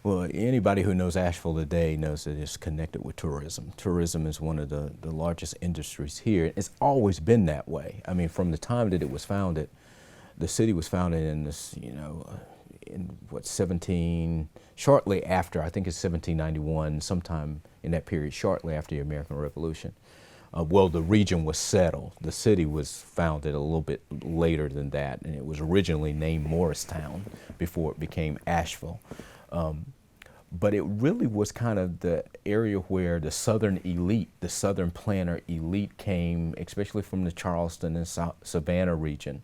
Well, anybody who knows Asheville today knows that it's connected with tourism. Tourism is one of the largest industries here. It's always been that way. I mean, from the time that it was founded, the city was founded in this, in what, shortly after, I think it's 1791, sometime in that period, shortly after the American Revolution. Well, the region was settled. The city was founded a little bit later than that, and it was originally named Morristown before it became Asheville. But it really was kind of the area where the southern elite, the southern planter elite came, especially from the Charleston and Savannah region.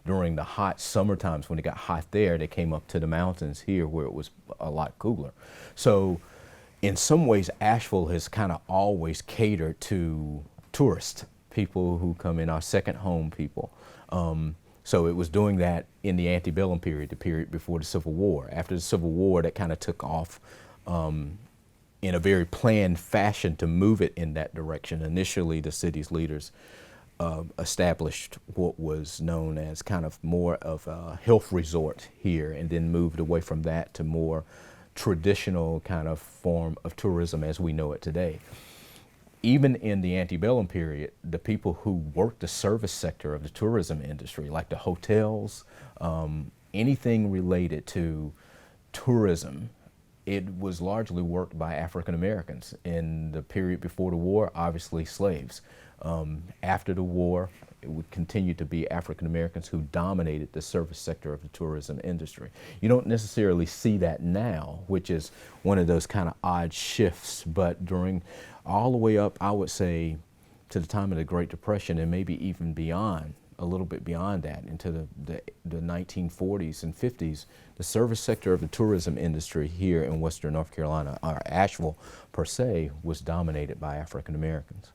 During the hot summer times, when it got hot there, they came up to the mountains here where it was a lot cooler. So in some ways, Asheville has kind of always catered to tourists, people who come in, our second home people. So it was doing that in the antebellum period, the period before the Civil War. After the Civil War, that kind of took off in a very planned fashion to move it in that direction. Initially, the city's leaders established what was known as kind of more of a health resort here, and then moved away from that to more traditional kind of form of tourism as we know it today. Even in the antebellum period, the people who worked the service sector of the tourism industry, like the hotels, anything related to tourism, it was largely worked by African Americans. In the period before the war, obviously slaves. After the war, it would continue to be African Americans who dominated the service sector of the tourism industry. You don't necessarily see that now, which is one of those kind of odd shifts, but during all the way up, I would say, to the time of the Great Depression, and maybe even beyond, a little bit beyond that, into the 1940s and 50s, the service sector of the tourism industry here in Western North Carolina, or Asheville per se, was dominated by African Americans.